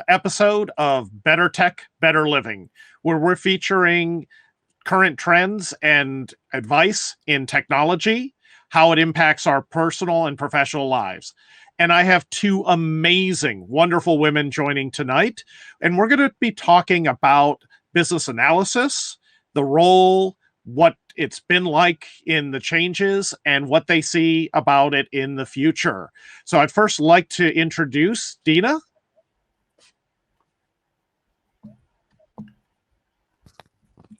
episode of Better Tech, Better Living, where we're featuring current trends and advice in technology, how it impacts our personal and professional lives. And I have two amazing, wonderful women joining tonight. And we're going to be talking about business analysis, the role, what it's been like in the changes, and what they see about it in the future. So I'd first like to introduce Deena.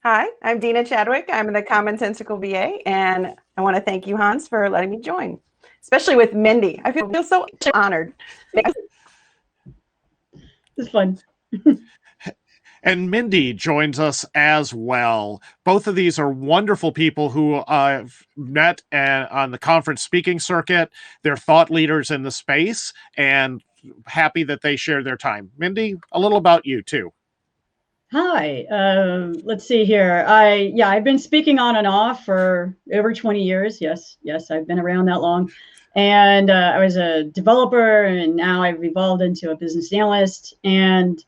Hi, I'm Deena Chadwick. I'm the Commonsensical VA, and I want to thank you, Hans, for letting me join, especially with Mindy. I feel so honored. It's fun. And Mindy joins us as well. Both of these are wonderful people who I've met on the conference speaking circuit. They're thought leaders in the space, and happy that they share their time. Mindy, a little about you too. Hi, let's see here. I've been speaking on and off for over 20 years. Yes, I've been around that long. And I was a developer, and now I've evolved into a business analyst. And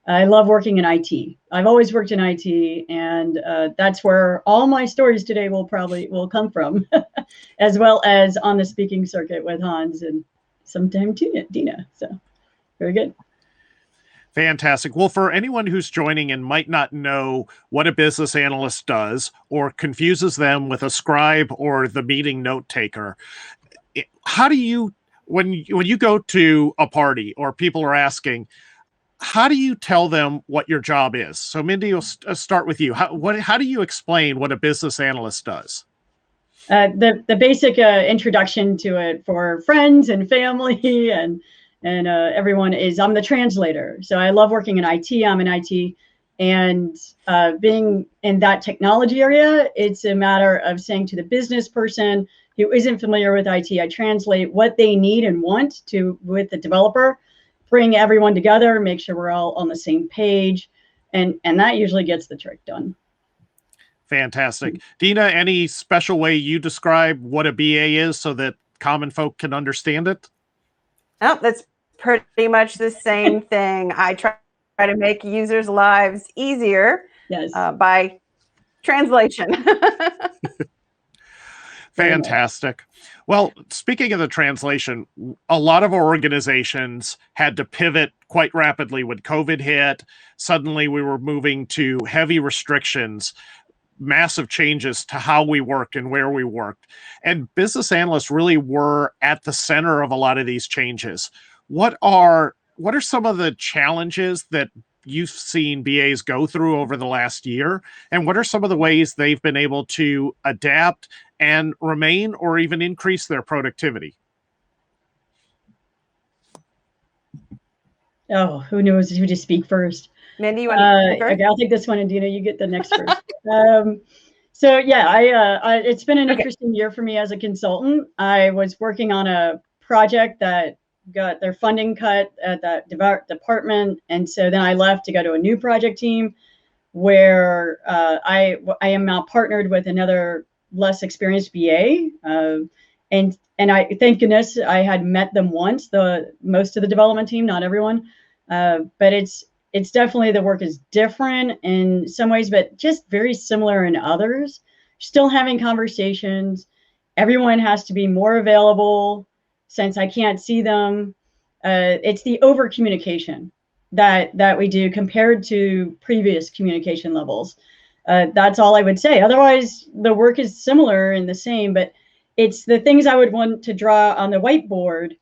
I love working in IT. I've always worked in IT, and that's where all my stories today will come from, as well as on the speaking circuit with Hans and sometime Deena. So very good. Fantastic. Well, for anyone who's joining and might not know what a business analyst does or confuses them with a scribe or the meeting note taker, how do you, when you go to a party or people are asking, how do you tell them what your job is? So Mindy, we'll start with you. How do you explain what a business analyst does? The basic introduction to it for friends and family and everyone is I'm the translator. So I love working in IT. I'm in IT, and being in that technology area, it's a matter of saying to the business person who isn't familiar with IT, I translate what they need and want with the developer, bring everyone together, make sure we're all on the same page, and that usually gets the trick done. Fantastic. Deena, any special way you describe what a BA is so that common folk can understand it? Oh, that's pretty much the same thing. I try to make users' lives easier by translation. Fantastic. Well, speaking of the translation, a lot of our organizations had to pivot quite rapidly when COVID hit. Suddenly we were moving to heavy restrictions, massive changes to how we worked and where we worked. And business analysts really were at the center of a lot of these changes. What are some of the challenges that you've seen BAs go through over the last year? And what are some of the ways they've been able to adapt and remain or even increase their productivity? Oh, who knows who to speak first? Mindy, you want to okay, I'll take this one, and Deena, you get the next first. It's been an interesting year for me as a consultant. I was working on a project that got their funding cut at that department, and so then I left to go to a new project team where I am now partnered with another less experienced BA, and I thank goodness I had met them once, most of the development team, not everyone, but it's definitely, the work is different in some ways, but just very similar in others. Still having conversations. Everyone has to be more available since I can't see them. It's the over communication that we do compared to previous communication levels. That's all I would say. Otherwise, the work is similar and the same, but it's the things I would want to draw on the whiteboard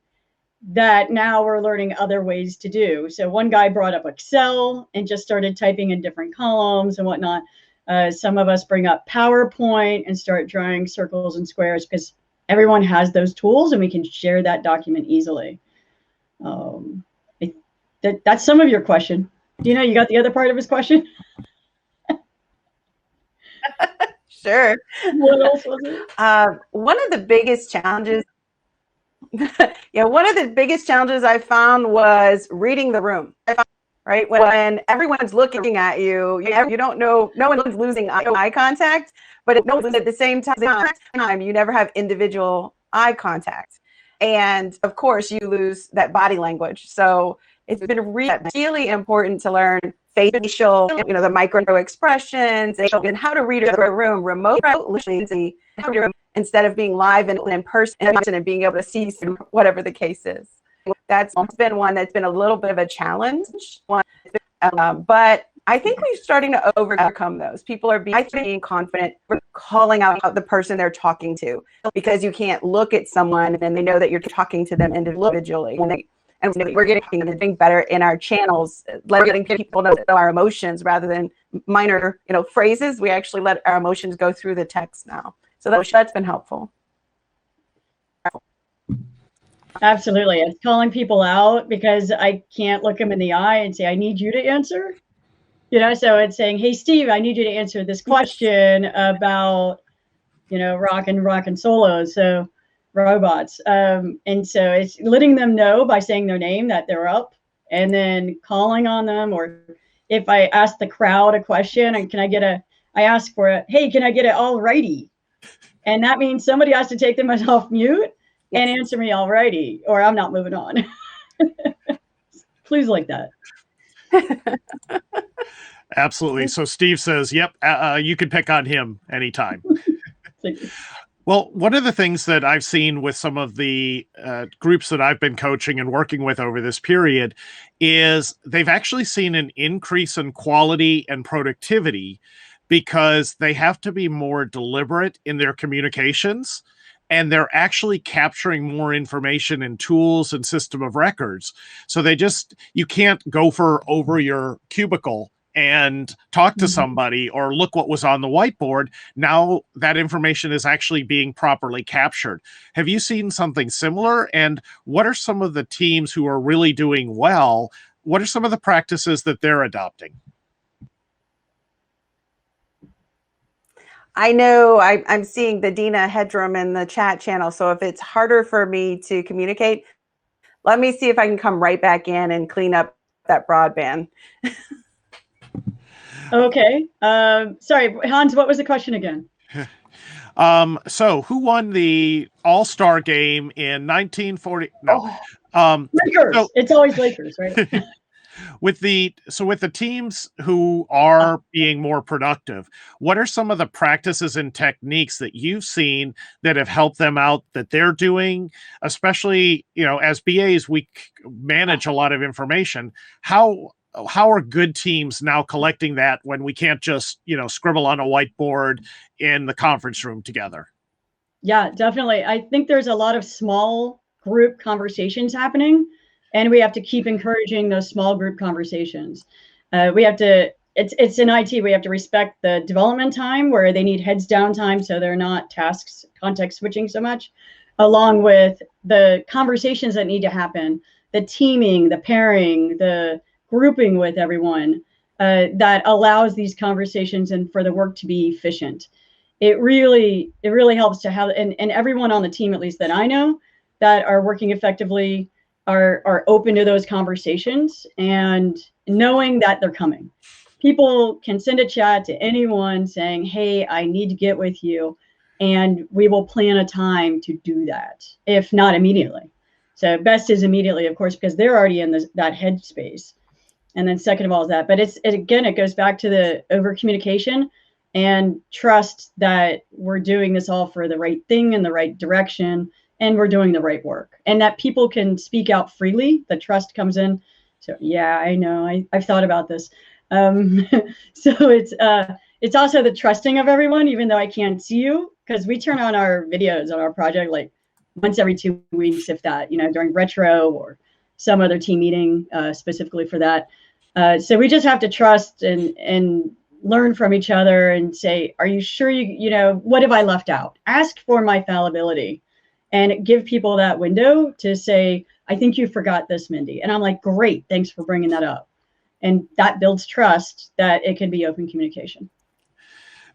that now we're learning other ways to do. So one guy brought up Excel and just started typing in different columns and whatnot. Some of us bring up PowerPoint and start drawing circles and squares because everyone has those tools and we can share that document easily. That's some of your question. Deena, you got the other part of his question? Sure. What else was it? One of the biggest challenges one of the biggest challenges I found was reading the room, right? When everyone's looking at you, you don't know, no one's losing eye contact, but at the same time, you never have individual eye contact. And of course, you lose that body language. So it's been really important to learn facial, the micro expressions and how to read a room remotely instead of being live and in person and being able to see whatever the case is. That's been one that's been a little bit of a challenge, but I think we're starting to overcome those. People are being confident, calling out the person they're talking to, because you can't look at someone and they know that you're talking to them individually. And we're getting better in our channels, letting people know our emotions rather than minor, phrases. We actually let our emotions go through the text now. So that's been helpful. Absolutely. It's calling people out because I can't look them in the eye and say, I need you to answer. So it's saying, hey, Steve, I need you to answer this question about, rock and solos. So robots. And so it's letting them know by saying their name that they're up and then calling on them. Or if I ask the crowd a question and I ask for it, hey, can I get it all righty? And that means somebody has to take them off mute and answer me all righty, or I'm not moving on. Please like that. Absolutely. So Steve says, yep, you can pick on him anytime. Well, one of the things that I've seen with some of the groups that I've been coaching and working with over this period is they've actually seen an increase in quality and productivity because they have to be more deliberate in their communications, and they're actually capturing more information in tools and system of records. So you can't go over your cubicle and talk to somebody or look what was on the whiteboard. Now that information is actually being properly captured. Have you seen something similar? And what are some of the teams who are really doing well? What are some of the practices that they're adopting? I know I'm seeing the Deena headroom in the chat channel. So if it's harder for me to communicate, let me see if I can come right back in and clean up that broadband. Okay. Sorry, Hans, what was the question again? So who won the All-Star game in 1940? No. Lakers. It's always Lakers, right? With the teams who are being more productive, what are some of the practices and techniques that you've seen that have helped them out that they're doing, especially, as BAs, we manage a lot of information. How are good teams now collecting that when we can't just, scribble on a whiteboard in the conference room together? Yeah, definitely. I think there's a lot of small group conversations happening, and we have to keep encouraging those small group conversations. It's in IT, we have to respect the development time where they need heads down time so they're not context switching so much, along with the conversations that need to happen, the teaming, the pairing, the grouping with everyone that allows these conversations and for the work to be efficient. It really helps to have, and everyone on the team, at least that I know, that are working effectively are open to those conversations and knowing that they're coming. People can send a chat to anyone saying, hey, I need to get with you, and we will plan a time to do that, if not immediately. So best is immediately, of course, because they're already in that headspace. And then second of all is that, but it goes back to the over communication and trust that we're doing this all for the right thing in the right direction, and we're doing the right work, and that people can speak out freely. The trust comes in. So yeah, I know, I've thought about this. So it's also the trusting of everyone, even though I can't see you, because we turn on our videos on our project like once every 2 weeks, if that, during retro or some other team meeting specifically for that. So we just have to trust and learn from each other and say, are you sure what have I left out? Ask for my fallibility and give people that window to say, I think you forgot this, Mindy. And I'm like, great, thanks for bringing that up. And that builds trust that it can be open communication.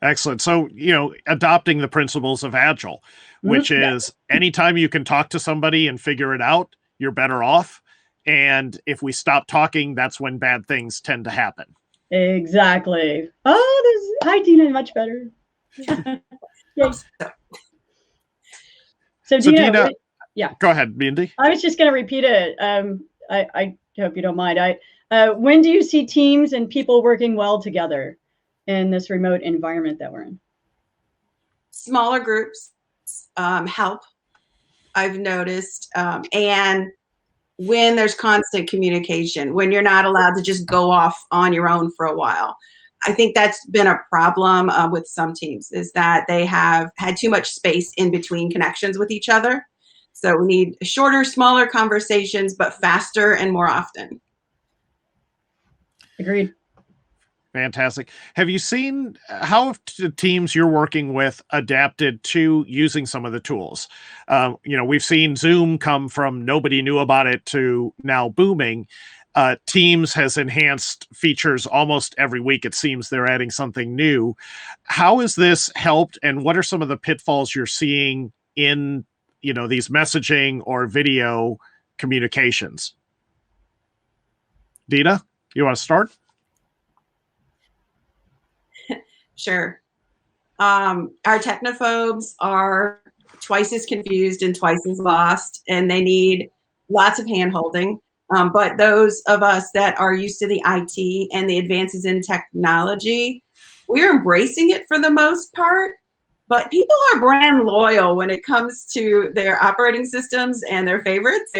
Excellent. So, adopting the principles of Agile, which is anytime you can talk to somebody and figure it out, you're better off. And if we stop talking, that's when bad things tend to happen. Exactly. Oh, hi, Deena, much better. Yay. So Deena, yeah, go ahead, Mindy. I was just going to repeat it. I hope you don't mind. When do you see teams and people working well together in this remote environment that we're in? Smaller groups help, I've noticed, and when there's constant communication, when you're not allowed to just go off on your own for a while. I think that's been a problem with some teams, is that they have had too much space in between connections with each other. So we need shorter, smaller conversations, but faster and more often. Agreed. Fantastic. Have you seen how have the teams you're working with adapted to using some of the tools? We've seen Zoom come from nobody knew about it to now booming. Teams has enhanced features almost every week. It seems they're adding something new. How has this helped, and what are some of the pitfalls you're seeing in these messaging or video communications? Deena, you want to start? Sure. Our technophobes are twice as confused and twice as lost, and they need lots of hand-holding. But those of us that are used to the IT and the advances in technology, we're embracing it for the most part. But people are brand loyal when it comes to their operating systems and their favorites.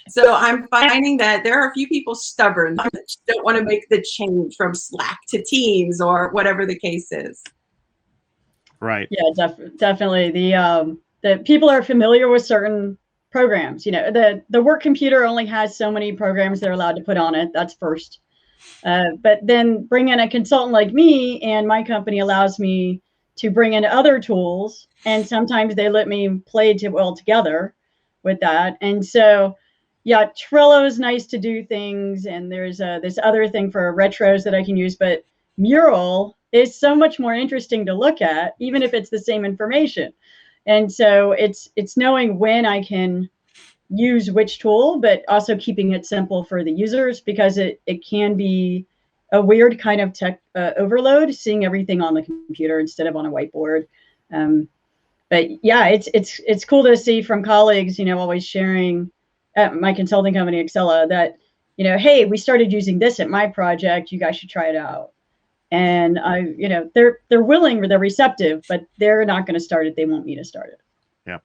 So I'm finding that there are a few people stubborn that don't want to make the change from Slack to Teams or whatever the case is. Right. Yeah, definitely. The people are familiar with certain programs. The work computer only has so many programs they're allowed to put on it. That's first. But then bring in a consultant like me, and my company allows me to bring in other tools, and sometimes they let me play well together with that. And so, yeah, Trello is nice to do things, and there's this other thing for retros that I can use, but Mural is so much more interesting to look at, even if it's the same information. And so it's knowing when I can use which tool, but also keeping it simple for the users, because it can be a weird kind of tech overload, seeing everything on the computer instead of on a whiteboard. But yeah, it's cool to see from colleagues, always sharing at my consulting company, Excella, that, hey, we started using this at my project. You guys should try it out. And they're willing, or they're receptive, but they're not going to start it. They want me to start it. Yeah.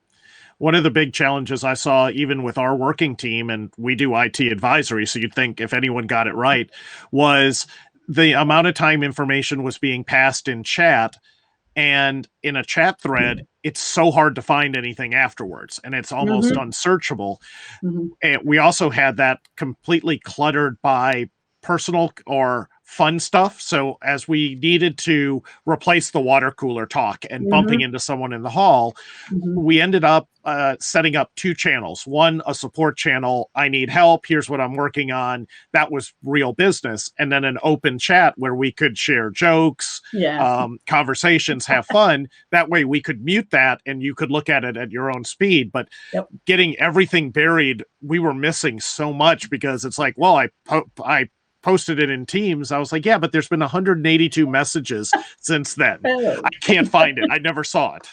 One of the big challenges I saw, even with our working team, and we do IT advisory, so you'd think if anyone got it right, was the amount of time information was being passed in chat. And in a chat thread, it's so hard to find anything afterwards, and it's almost unsearchable. And we also had that completely cluttered by personal or fun stuff. So as we needed to replace the water cooler talk and bumping into someone in the hall, we ended up setting up two channels. One, a support channel. I need help. Here's what I'm working on. That was real business. And then an open chat where we could share jokes, conversations, have fun. That way we could mute that and you could look at it at your own speed. But getting everything buried, we were missing so much, because it's like, well, I posted it in Teams. I was like, yeah, but there's been 182 messages since then. I can't find it. I never saw it.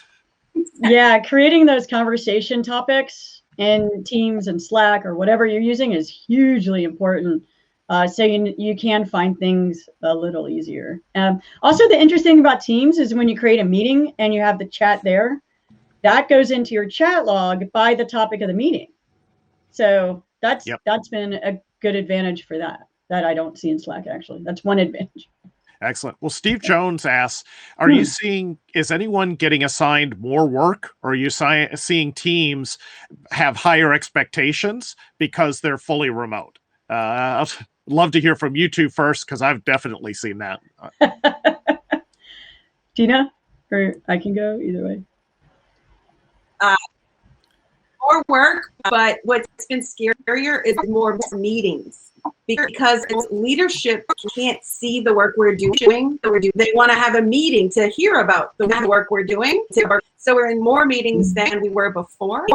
Yeah, creating those conversation topics in Teams and Slack or whatever you're using is hugely important. So you can find things a little easier. Also, the interesting thing about Teams is when you create a meeting and you have the chat there, that goes into your chat log by the topic of the meeting. So that's been a good advantage for that I don't see in Slack, actually. That's one advantage. Excellent. Well, Steve Jones asks, are you seeing, is anyone getting assigned more work, or are you seeing teams have higher expectations because they're fully remote? I'd love to hear from you two first, because I've definitely seen that. Deena, or I can go either way. More work, but what's been scarier is more meetings, because leadership can't see the work we're doing. They want to have a meeting to hear about the work we're doing. So we're in more meetings than we were before.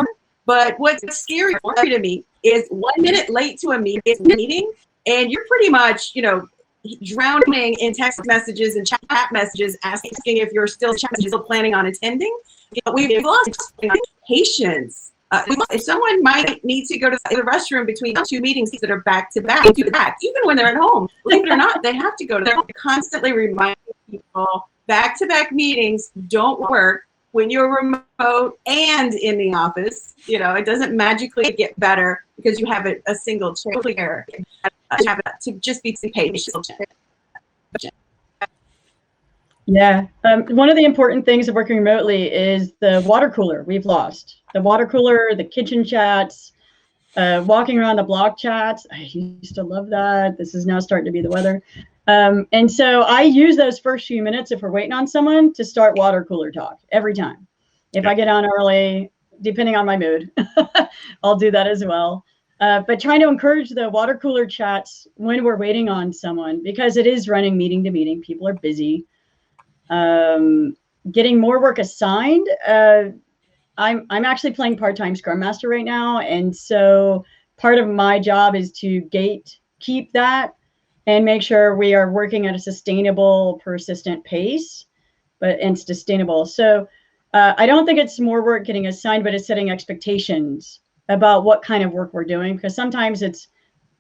But what's scary to me is 1 minute late to a meeting, and you're pretty much, drowning in text messages and chat messages asking if you're still planning on attending. We've lost patience If someone might need to go to the restroom between two meetings that are back to back, even when they're at home, believe it or not, they have to go to them. Constantly reminding people back to back meetings don't work when you're remote and in the office. It doesn't magically get better because you have a single chair. You have to just be patient. Yeah. One of the important things of working remotely is the water cooler we've lost. The water cooler, the kitchen chats, walking around the block chats. I used to love that. This is now starting to be the weather. And so I use those first few minutes if we're waiting on someone to start water cooler talk every time. If I get on early, depending on my mood, I'll do that as well. But trying to encourage the water cooler chats when we're waiting on someone, because it is running meeting to meeting. People are busy. Getting more work assigned. I'm actually playing part-time Scrum Master right now, and so part of my job is to keep that and make sure we are working at a sustainable, persistent pace, and sustainable. So I don't think it's more work getting assigned, but it's setting expectations about what kind of work we're doing, because sometimes it's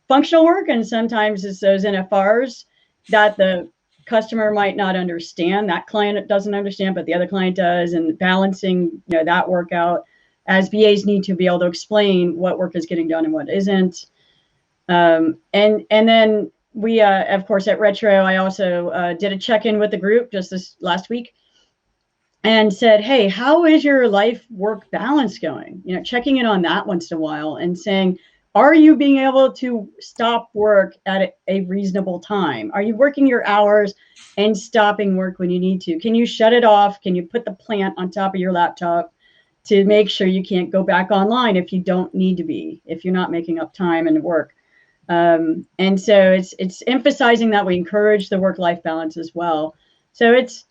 functional work and sometimes it's those NFRs that the customer might not understand, that client doesn't understand, but the other client does, and balancing that work out, as BAs need to be able to explain what work is getting done and what isn't. And then we, of course, at Retro, I also did a check-in with the group just this last week and said, hey, how is your life-work balance going? Checking in on that once in a while and saying, are you being able to stop work at a reasonable time? Are you working your hours and stopping work when you need to? Can you shut it off? Can you put the plant on top of your laptop to make sure you can't go back online if you don't need to be, if you're not making up time and work? And so it's emphasizing that we encourage the work-life balance as well. So it's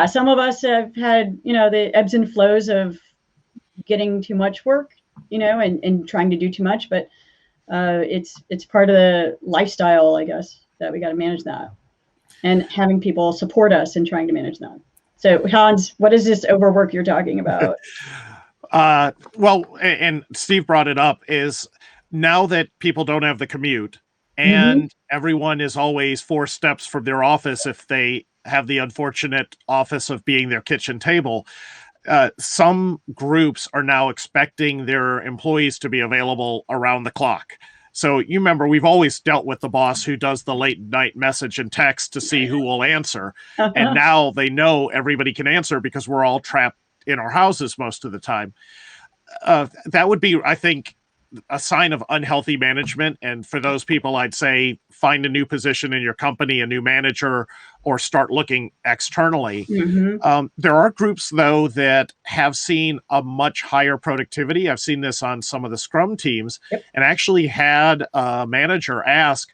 some of us have had, the ebbs and flows of getting too much work, and trying to do too much, but it's part of the lifestyle, I guess, that we got to manage that, and having people support us in trying to manage that. So Hans, what is this overwork you're talking about? Well, and Steve brought it up, is now that people don't have the commute and everyone is always 4 steps from their office, if they have the unfortunate office of being their kitchen table, some groups are now expecting their employees to be available around the clock. So you remember, we've always dealt with the boss who does the late night message and text to see who will answer. And now they know everybody can answer because we're all trapped in our houses most of the time. That would be, I think, a sign of unhealthy management. And for those people, I'd say find a new position in your company, a new manager, or start looking externally. There are groups, though, that have seen a much higher productivity. I've seen this on some of the Scrum teams, and actually had a manager ask,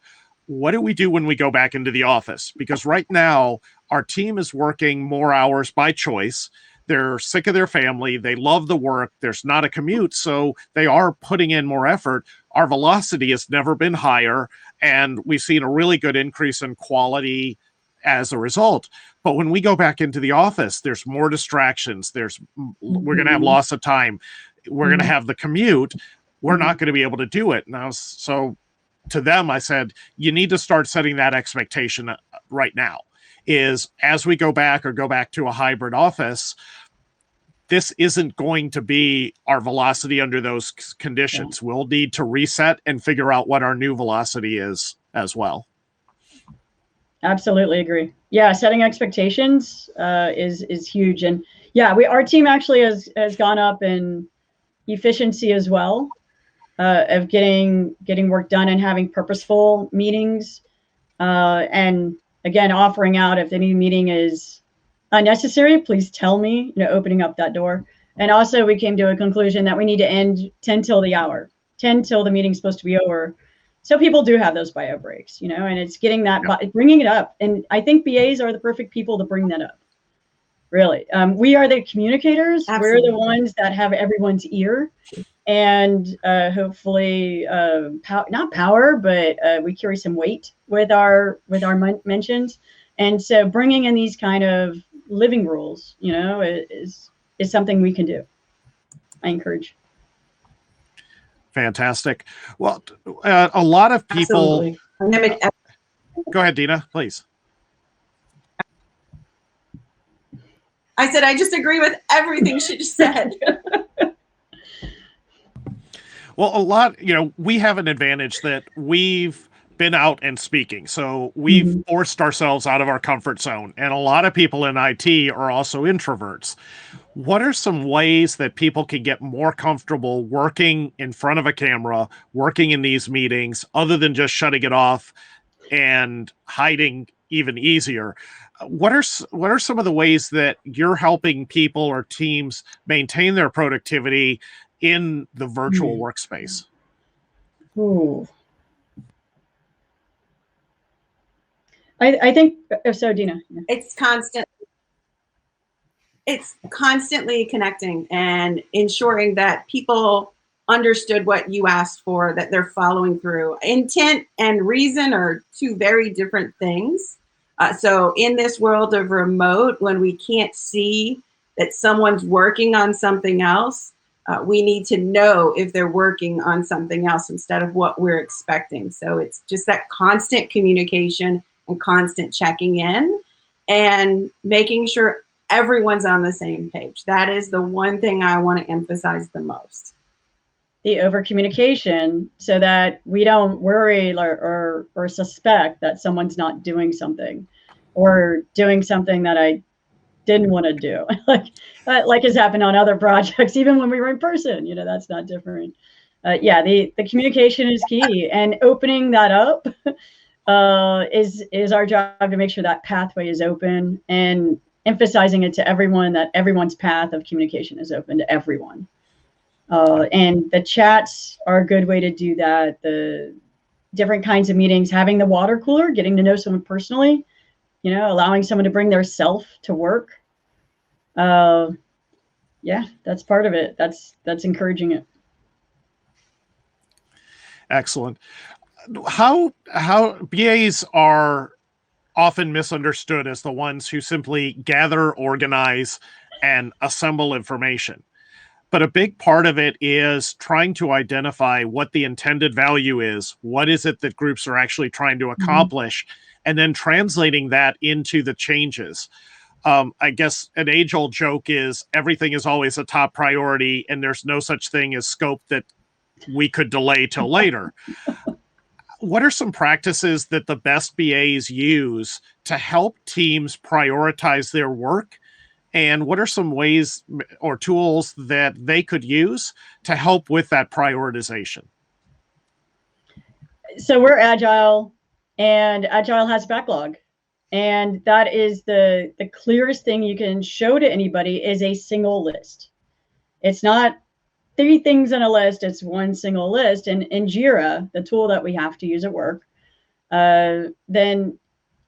what do we do when we go back into the office? Because right now, our team is working more hours by choice. They're sick of their family. They love the work. There's not a commute, so they are putting in more effort. Our velocity has never been higher, and we've seen a really good increase in quality as a result. But when we go back into the office, there's more distractions. We're going to have loss of time. We're going to have the commute. We're not going to be able to do it. Now, so to them, I said, you need to start setting that expectation right now. Is as we go back to a hybrid office, this isn't going to be our velocity under those conditions. We'll need to reset and figure out what our new velocity is as well. Absolutely agree. Yeah, setting expectations is huge. And yeah, our team actually has gone up in efficiency as well, of getting work done and having purposeful meetings. And again, offering out, if any meeting is unnecessary, please tell me, opening up that door. And also we came to a conclusion that we need to end 10 till the hour, 10 till the meeting's supposed to be over. So people do have those bio breaks, and it's getting that, bringing it up. And I think BAs are the perfect people to bring that up. Really. We are the communicators. Absolutely. We're the ones that have everyone's ear, and hopefully not power, but we carry some weight with our mentions. And so bringing in these kind of living rules, is something we can do. I encourage. Fantastic. Well, a lot of people. Absolutely. Mimic. Go ahead, Deena, please. I said I just agree with everything she just said. Well, a lot, we have an advantage that we've been out and speaking. So we've forced ourselves out of our comfort zone. And a lot of people in IT are also introverts. What are some ways that people can get more comfortable working in front of a camera, working in these meetings, other than just shutting it off and hiding even easier? What are some of the ways that you're helping people or teams maintain their productivity in the virtual workspace? Ooh. I think so, Deena. It's constantly connecting and ensuring that people understood what you asked for, that they're following through. Intent and reason are two very different things. So in this world of remote, when we can't see that someone's working on something else, we need to know if they're working on something else instead of what we're expecting. So it's just that constant communication and constant checking in and making sure everyone's on the same page. That is the one thing I want to emphasize the most. The over communication, so that we don't worry or suspect that someone's not doing something or doing something that I didn't want to do, like has happened on other projects, even when we were in person. That's not different. The communication is key, and opening that up is our job, to make sure that pathway is open and emphasizing it to everyone, that everyone's path of communication is open to everyone. And the chats are a good way to do that. The different kinds of meetings, having the water cooler, getting to know someone personally, allowing someone to bring their self to work. That's part of it. That's encouraging it. Excellent. How BAs are often misunderstood as the ones who simply gather, organize, and assemble information. But a big part of it is trying to identify what the intended value is. What is it that groups are actually trying to accomplish? And then translating that into the changes. I guess an age-old joke is everything is always a top priority, and there's no such thing as scope that we could delay till later. What are some practices that the best BAs use to help teams prioritize their work? And what are some ways or tools that they could use to help with that prioritization? So we're Agile, and Agile has backlog. And that is the clearest thing you can show to anybody is a single list. It's not 3 things on a list, it's one single list. And in Jira, the tool that we have to use at work, then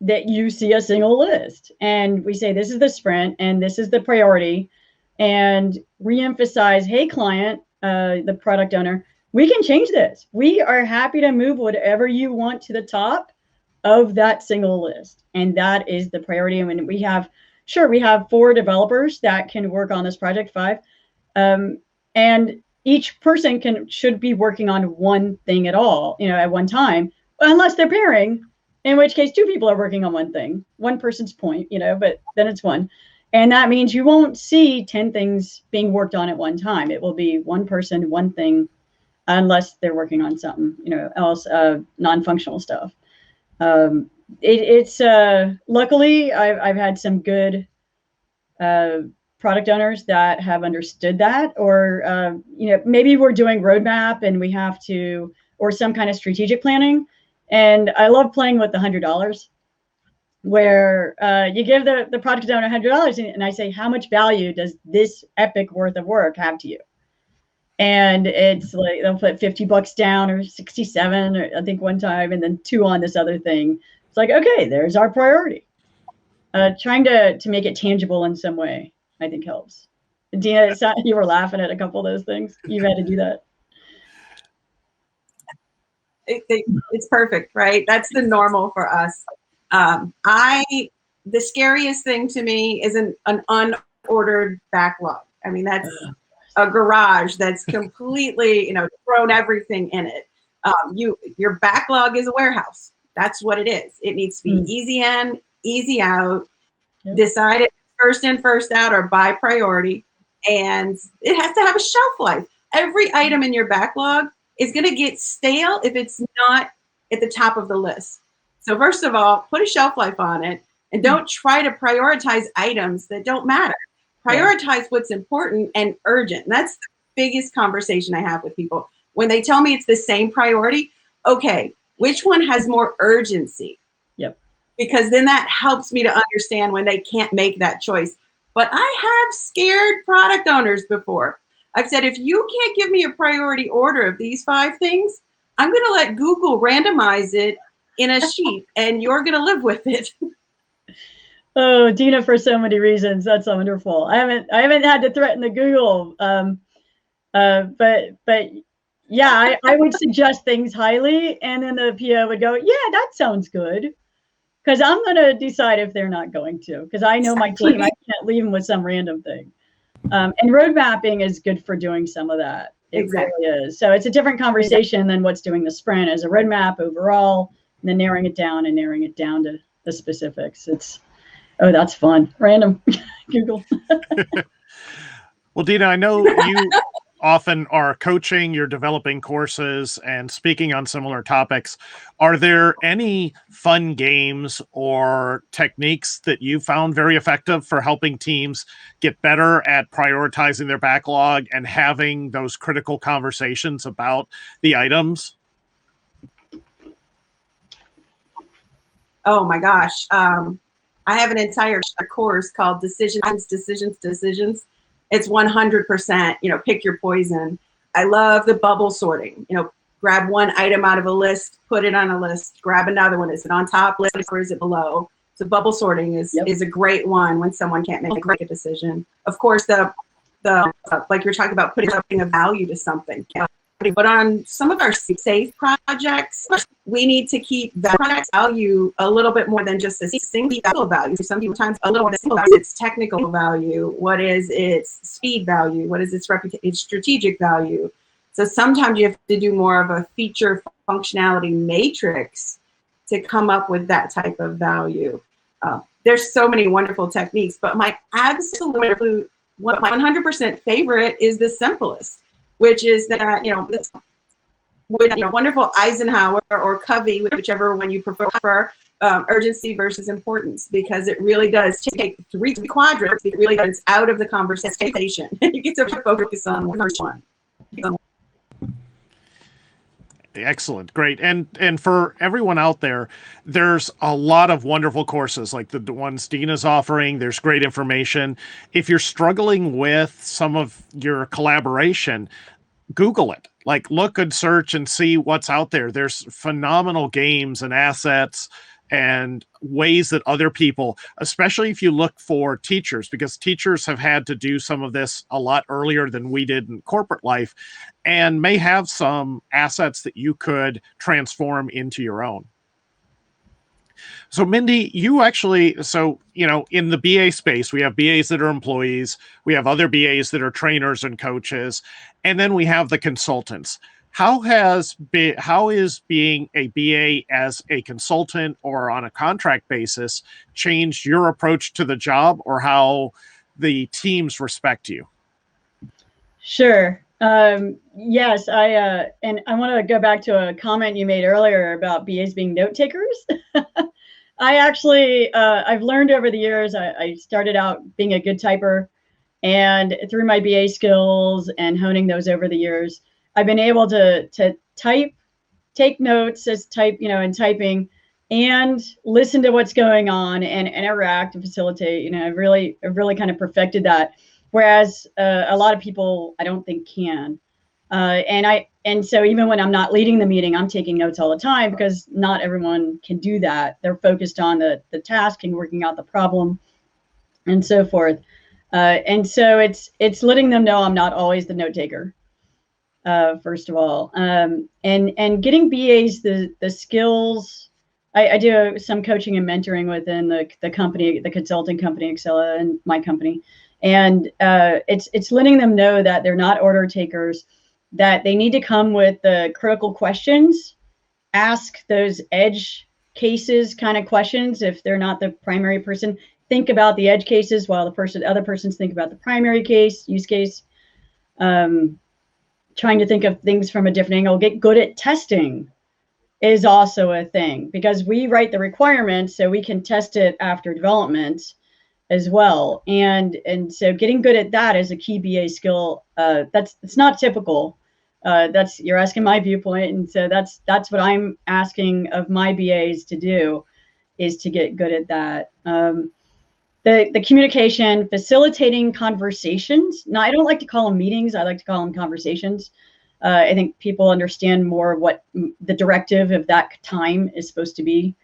that you see a single list, and we say, this is the sprint and this is the priority, and reemphasize, hey, client, the product owner, we can change this. We are happy to move whatever you want to the top of that single list. And that is the priority. I mean, we have 4 developers that can work on this project, 5. And each person should be working on one thing at all, at one time, unless they're pairing, in which case 2 people are working on one thing, one person's point, but then it's one. And that means you won't see 10 things being worked on at one time. It will be one person, one thing, unless they're working on something, else, non-functional stuff. It's luckily I've had some good product owners that have understood that, or maybe we're doing roadmap and we have to, or some kind of strategic planning. And I love playing with the $100, where you give the product owner $100, and I say, how much value does this epic worth of work have to you? And it's like they'll put $50 down, or 67, or I think one time, and then 2 on this other thing. It's like, okay, there's our priority. Trying to make it tangible in some way, I think, helps. Deena, you were laughing at a couple of those things. You've had to do that. It's perfect, right? That's the normal for us. The scariest thing to me is an unordered backlog. I mean, that's a garage that's completely, thrown everything in it. Your backlog is a warehouse. That's what it is. It needs to be easy in, easy out, decided first in, first out, or by priority. And it has to have a shelf life. Every item in your backlog is going to get stale if it's not at the top of the list. So first of all, put a shelf life on it, and don't try to prioritize items that don't matter. Prioritize what's important and urgent. And that's the biggest conversation I have with people. When they tell me it's the same priority, okay, which one has more urgency? Yep. Because then that helps me to understand when they can't make that choice. But I have scared product owners before. I've said, if you can't give me a priority order of these 5 things, I'm going to let Google randomize it in a sheet, and you're going to live with it. Oh, Deena, for so many reasons. That's wonderful. I haven't had to threaten the Google, but yeah, I would suggest things highly, and then the PO would go, yeah, that sounds good. Because I'm going to decide if they're not going to, because I know my team. I can't leave them with some random thing. And road mapping is good for doing some of that. It really is. So it's a different conversation than what's doing the sprint as a roadmap overall, and then narrowing it down to the specifics. That's fun. Random Google. Well, Deena, I know you often are coaching, you're developing courses and speaking on similar topics. Are there any fun games or techniques that you found very effective for helping teams get better at prioritizing their backlog and having those critical conversations about the items? Oh my gosh. I have an entire course called Decisions. It's 100%, pick your poison. I love the bubble sorting. Grab one item out of a list, put it on a list, grab another one. Is it on top list or is it below? So bubble sorting is a great one when someone can't make a decision. Of course, the like you're talking about, putting something of value to something. But on some of our safe projects, we need to keep the product value a little bit more than just a single value. Sometimes a little more than its technical value. What is its speed value? What is its strategic value? So sometimes you have to do more of a feature functionality matrix to come up with that type of value. There's so many wonderful techniques, but my 100% favorite is the simplest, which is that, with wonderful Eisenhower or Covey, whichever one you prefer, urgency versus importance, because it really does take 3 quadrants. It really does out of the conversation. You get to focus on one. Excellent. Great. And for everyone out there, there's a lot of wonderful courses like the ones Deena's offering. There's great information. If you're struggling with some of your collaboration, Google it. Like, look and search and see what's out there. There's phenomenal games and assets and ways that other people, especially if you look for teachers, because teachers have had to do some of this a lot earlier than we did in corporate life, and may have some assets that you could transform into your own. So Mindy, you actually, in the BA space, we have BAs that are employees, we have other BAs that are trainers and coaches, and then we have the consultants. How is being a BA as a consultant or on a contract basis changed your approach to the job or how the teams respect you? Sure. Yes, and I want to go back to a comment you made earlier about BAs being note takers. I actually, I've learned over the years, I started out being a good typer, and through my BA skills and honing those over the years, I've been able to type, take notes as in typing, and listen to what's going on and interact and facilitate. I've really kind of perfected that. Whereas a lot of people, I don't think can. And so even when I'm not leading the meeting, I'm taking notes all the time because not everyone can do that. They're focused on the task and working out the problem and so forth. And so it's letting them know I'm not always the note taker, first of all. And getting BAs the skills. I do some coaching and mentoring within the company, the consulting company, Excella, and my company. And it's letting them know that they're not order takers, that they need to come with the critical questions, ask those edge cases kind of questions. If they're not the primary person, think about the edge cases while the other persons think about the primary use case. Trying to think of things from a different angle. Get good at testing is also a thing, because we write the requirements so we can test it after development as well. And so getting good at that is a key BA skill. It's not typical. You're asking my viewpoint, and so that's what I'm asking of my BAs to do, is to get good at that. The communication, facilitating conversations. Now, I don't like to call them meetings. I like to call them conversations. I think people understand more what the directive of that time is supposed to be.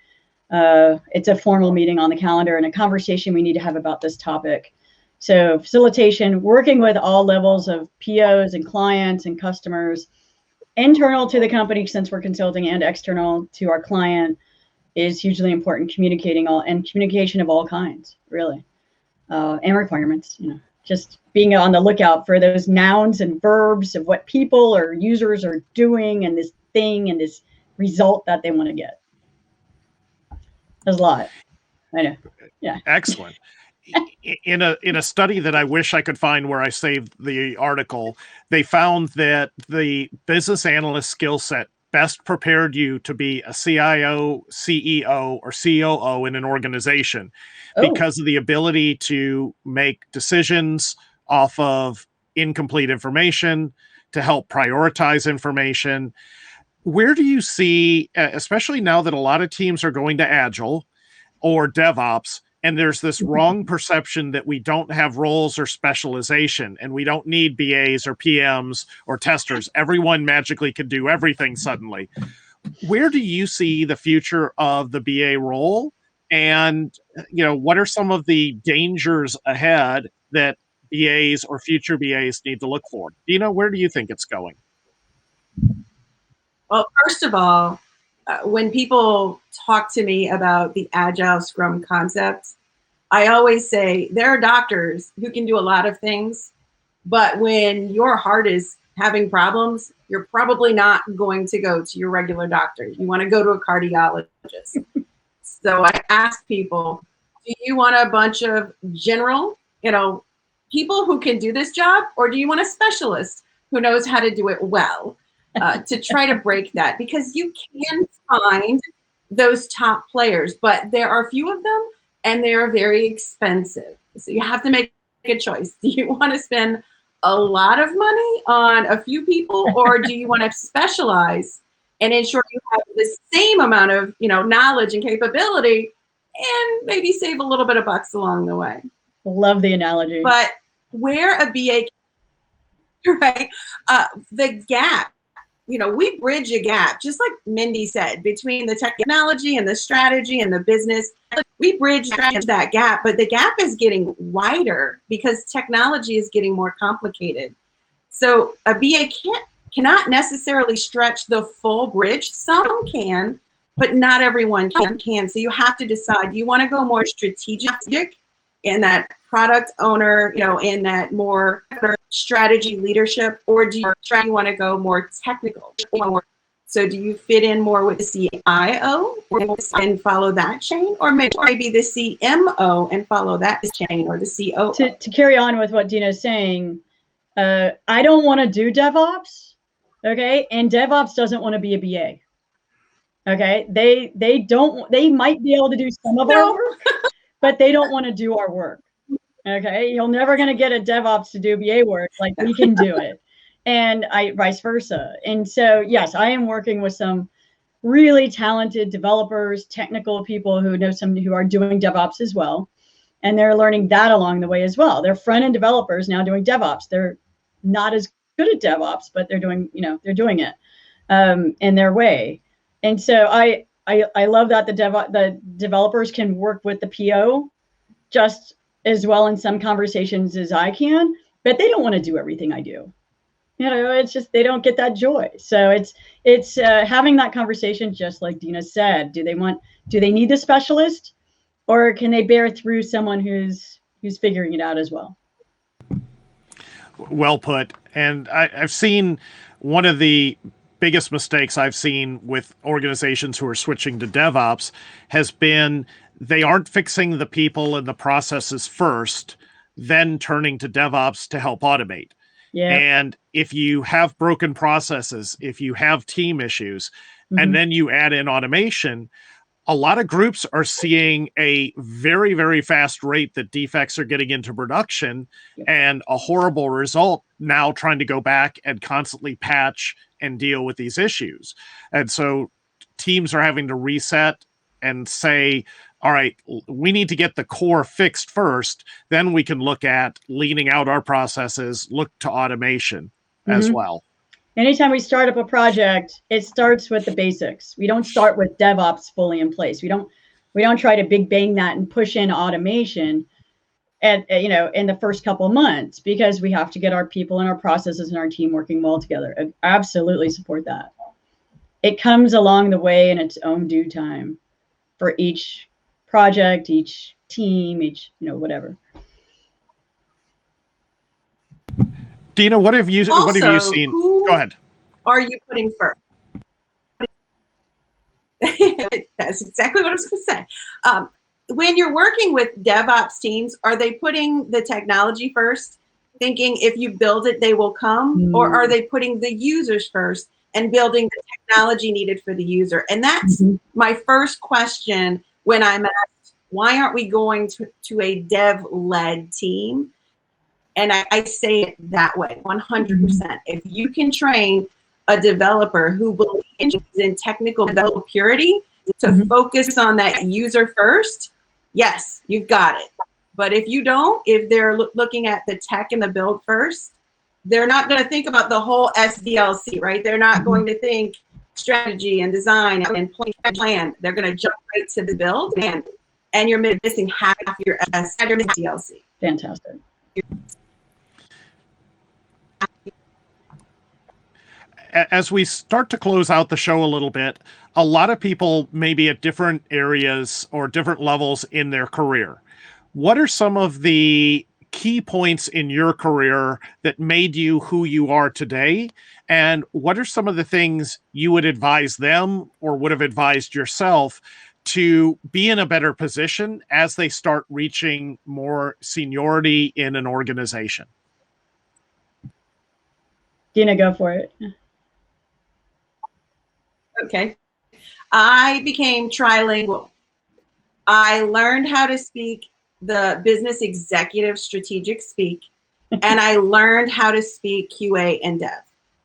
It's a formal meeting on the calendar and a conversation we need to have about this topic. So facilitation, working with all levels of POs and clients and customers, internal to the company since we're consulting, and external to our client, is hugely important. Communication of all kinds, really, and requirements. Just being on the lookout for those nouns and verbs of what people or users are doing, and this thing and this result that they want to get. There's a lot. I know. Yeah. Excellent. In a study that I wish I could find where I saved the article, they found that the business analyst skill set best prepared you to be a CIO, CEO, or COO in an organization, because of the ability to make decisions off of incomplete information, to help prioritize information. Where do you see, especially now that a lot of teams are going to Agile or DevOps, and there's this wrong perception that we don't have roles or specialization, and we don't need BAs or PMs or testers. Everyone magically can do everything suddenly. Where do you see the future of the BA role? And, what are some of the dangers ahead that BAs or future BAs need to look for? Deena, where do you think it's going? Well, first of all, when people talk to me about the Agile Scrum concept, I always say there are doctors who can do a lot of things, but when your heart is having problems, you're probably not going to go to your regular doctor. You want to go to a cardiologist. So I ask people, do you want a bunch of general, people who can do this job, or do you want a specialist who knows how to do it well? To try to break that, because you can find those top players, but there are few of them and they are very expensive. So you have to make a choice. Do you want to spend a lot of money on a few people, or do you want to specialize and ensure you have the same amount of knowledge and capability, and maybe save a little bit of bucks along the way? Love the analogy. But where a BA, right, the gap, we bridge a gap, just like Mindy said, between the technology and the strategy and the business. We bridge that gap, but the gap is getting wider because technology is getting more complicated. So a BA cannot necessarily stretch the full bridge. Some can, but not everyone can. So you have to decide, do you want to go more strategic in that product owner, in that more strategy leadership, or do you want to go more technical? So do you fit in more with the CIO and follow that chain, or maybe the CMO and follow that chain, or the COO? To carry on with what Deena is saying, I don't want to do DevOps, okay? And DevOps doesn't want to be a BA, okay? They might be able to do some of our work, but they don't want to do our work. Okay, you're never going to get a DevOps to do BA work like we can do it, and vice versa. And so, yes, I am working with some really talented developers, technical people who are doing DevOps as well, and they're learning that along the way as well. They're front-end developers now doing DevOps. They're not as good at DevOps, but they're doing it in their way. And so I love that the developers can work with the PO just as well in some conversations as I can, but they don't want to do everything I do. It's just, they don't get that joy. So it's having that conversation, just like Deena said. Do they need the specialist, or can they bear through someone who's figuring it out as well? Well put. And I've seen one of the biggest mistakes I've seen with organizations who are switching to DevOps has been they aren't fixing the people and the processes first, then turning to DevOps to help automate. Yeah. And if you have broken processes, if you have team issues, and then you add in automation, a lot of groups are seeing a very, very fast rate that defects are getting into production, and a horrible result now trying to go back and constantly patch and deal with these issues. And so teams are having to reset and say, all right, we need to get the core fixed first, then we can look at leaning out our processes, look to automation as well. Anytime we start up a project, it starts with the basics. We don't start with DevOps fully in place. We don't try to big bang that and push in automation in the first couple of months, because we have to get our people and our processes and our team working well together. I absolutely support that. It comes along the way in its own due time for each project, each team, each, whatever. Deena, what have you seen? Go ahead. Are you putting first? That's exactly what I was going to say. When you're working with DevOps teams, are they putting the technology first, thinking if you build it, they will come? Or are they putting the users first and building the technology needed for the user? And that's my first question when I'm asked, why aren't we going to a dev-led team? And I say it that way, 100%. If you can train a developer who believes in technical development purity to focus on that user first, yes, you've got it. But if you don't, if they're looking at the tech and the build first, they're not going to think about the whole SDLC, right? They're not going to think strategy and design and plan. They're going to jump right to the build, and you're missing half your SDLC. Fantastic. As we start to close out the show a little bit, a lot of people may be at different areas or different levels in their career. What are some of the key points in your career that made you who you are today? And what are some of the things you would advise them or would have advised yourself to be in a better position as they start reaching more seniority in an organization? Deena, go for it. Okay. I became trilingual. I learned how to speak the business executive strategic speak, and I learned how to speak QA and dev.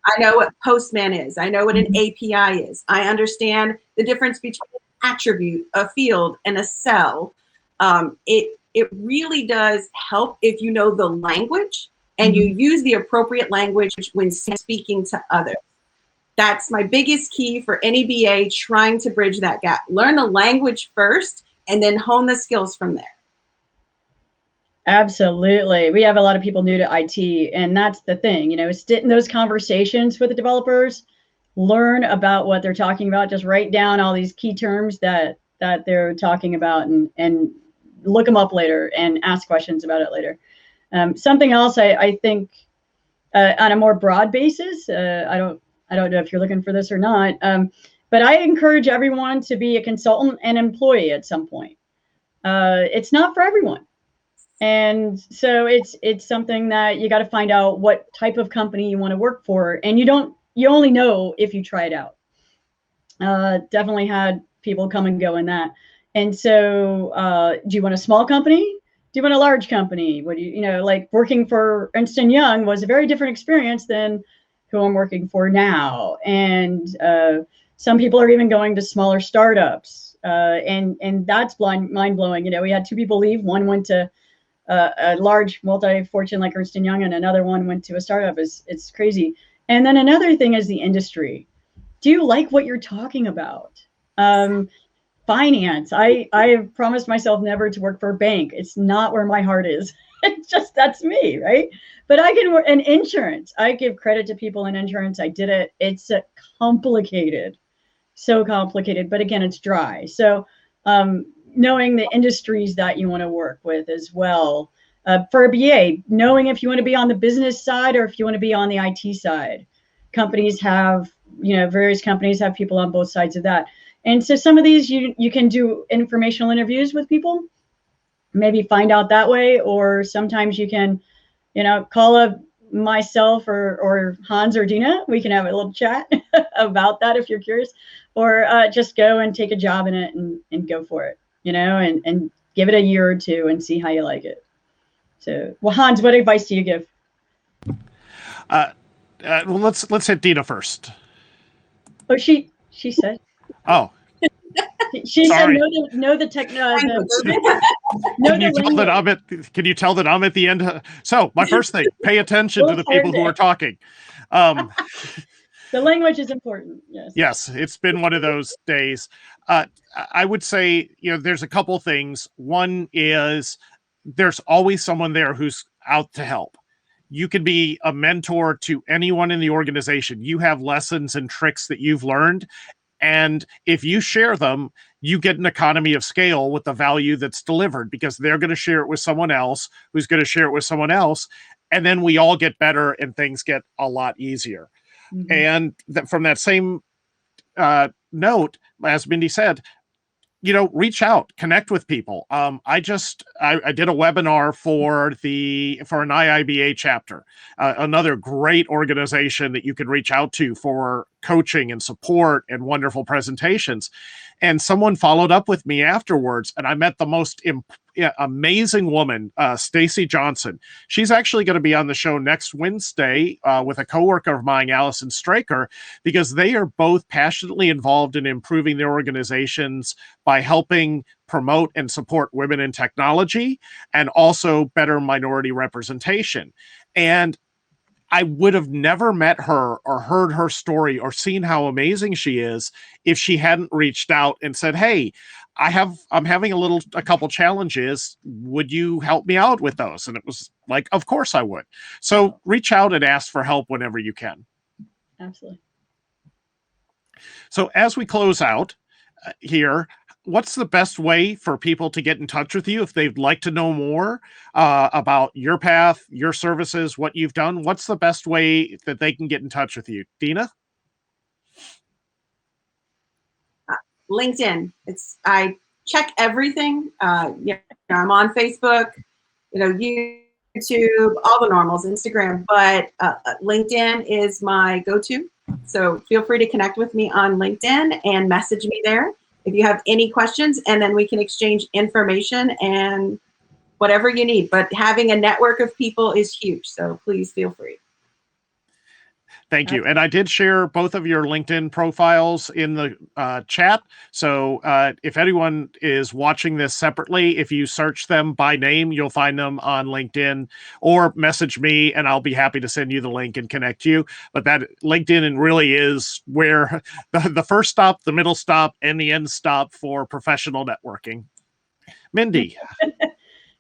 I know what Postman is. I know what an API is. I understand the difference between an attribute, a field, and a cell. It really does help if you know the language and you use the appropriate language when speaking to others. That's my biggest key for any BA trying to bridge that gap. Learn the language first and then hone the skills from there. Absolutely. We have a lot of people new to IT, and that's the thing, sit in those conversations with the developers, learn about what they're talking about, just write down all these key terms that they're talking about and look them up later and ask questions about it later. Something else I think on a more broad basis, I don't know if you're looking for this or not, but I encourage everyone to be a consultant and employee at some point. It's not for everyone. And so it's something that you got to find out what type of company you want to work for. And you only know if you try it out. Definitely had people come and go in that. And so do you want a small company? Do you want a large company? What do like working for Ernst & Young was a very different experience than who I'm working for now. And some people are even going to smaller startups. And that's mind-blowing. We had two people leave. One went to a large multi-fortune like Ernst & Young, and another one went to a startup. It's crazy. And then another thing is the industry. Do you like what you're talking about? Finance. I have promised myself never to work for a bank. It's not where my heart is. It's just, that's me, right? But I can work in insurance. I give credit to people in insurance. I did it. It's complicated, so complicated, but again, it's dry. So knowing the industries that you want to work with as well For a BA, knowing if you want to be on the business side or if you want to be on the IT side. Companies have, various companies have people on both sides of that. And so some of these you can do informational interviews with people, maybe find out that way, or sometimes you can, call up myself or Hans or Deena. We can have a little chat about that if you're curious, or just go and take a job in it and go for it, and give it a year or two and see how you like it. So, well, Hans, what advice do you give? Well, let's hit Deena first. Oh, she said. Oh, she sorry. said know the tech. Can you tell that I'm at the end? So my first thing, pay attention to the people who are talking. The language is important. Yes. Yes, it's been one of those days. I would say, there's a couple things. One is there's always someone there who's out to help. You can be a mentor to anyone in the organization. You have lessons and tricks that you've learned. And if you share them, you get an economy of scale with the value that's delivered, because they're going to share it with someone else who's going to share it with someone else. And then we all get better and things get a lot easier. Mm-hmm. And from that same note, as Mindy said, reach out, connect with people. I did a webinar for an IIBA chapter, another great organization that you can reach out to for coaching and support and wonderful presentations. And someone followed up with me afterwards, and I met the most amazing woman, Stacy Johnson. She's actually going to be on the show next Wednesday with a coworker of mine, Allison Straker, because they are both passionately involved in improving their organizations by helping promote and support women in technology and also better minority representation. And I would have never met her or heard her story or seen how amazing she is if she hadn't reached out and said, "Hey, I'm having a couple challenges. Would you help me out with those?" And it was like, of course I would. So reach out and ask for help whenever you can. Absolutely. So as we close out here, what's the best way for people to get in touch with you if they'd like to know more about your path, your services, what you've done? What's the best way that they can get in touch with you? Deena? LinkedIn. I check everything. I'm on Facebook, YouTube, all the normals, Instagram, but LinkedIn is my go-to. So feel free to connect with me on LinkedIn and message me there if you have any questions, and then we can exchange information and whatever you need. But having a network of people is huge, so please feel free. Thank you. And I did share both of your LinkedIn profiles in the chat. So if anyone is watching this separately, if you search them by name, you'll find them on LinkedIn, or message me and I'll be happy to send you the link and connect you. But that LinkedIn really is where the first stop, the middle stop, and the end stop for professional networking. Mindy.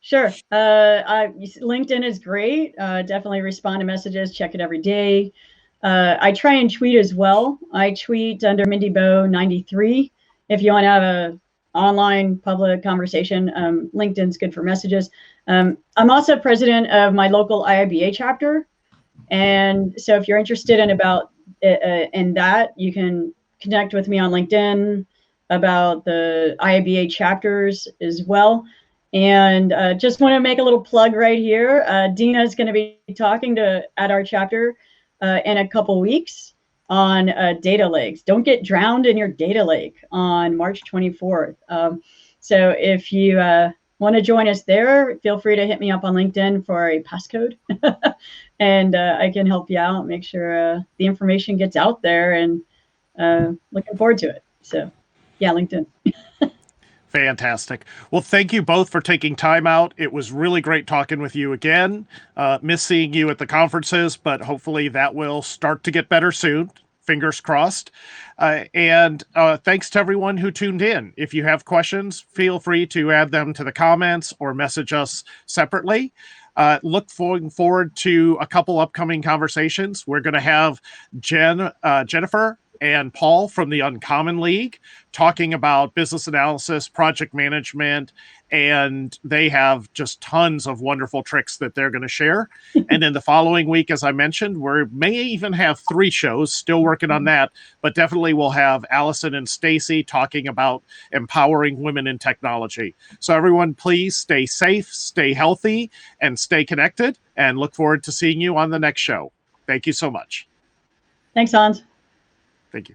Sure. LinkedIn is great. Definitely respond to messages, check it every day. I try and tweet as well. I tweet under Mindy Bow 93. If you want to have a online public conversation, LinkedIn's good for messages. I'm also president of my local IIBA chapter. And so if you're interested in that, you can connect with me on LinkedIn about the IIBA chapters as well. And just want to make a little plug right here. Deena is going to be talking at our chapter in a couple weeks on data lakes. Don't get drowned in your data lake on March 24th. So if you want to join us there, feel free to hit me up on LinkedIn for a passcode and I can help you out, make sure the information gets out there, and looking forward to it. So yeah, LinkedIn. Fantastic. Well, thank you both for taking time out. It was really great talking with you again. Miss seeing you at the conferences, but hopefully that will start to get better soon. Fingers crossed. And thanks to everyone who tuned in. If you have questions, feel free to add them to the comments or message us separately. Look forward to a couple upcoming conversations. We're going to have Jennifer and Paul from the Uncommon League talking about business analysis, project management, and they have just tons of wonderful tricks that they're going to share. And then the following week, as I mentioned, we may even have 3 shows, still working on that, but definitely we'll have Allison and Stacy talking about empowering women in technology. So everyone, please stay safe, stay healthy, and stay connected, and look forward to seeing you on the next show. Thank you so much. Thanks, Hans. Thank you.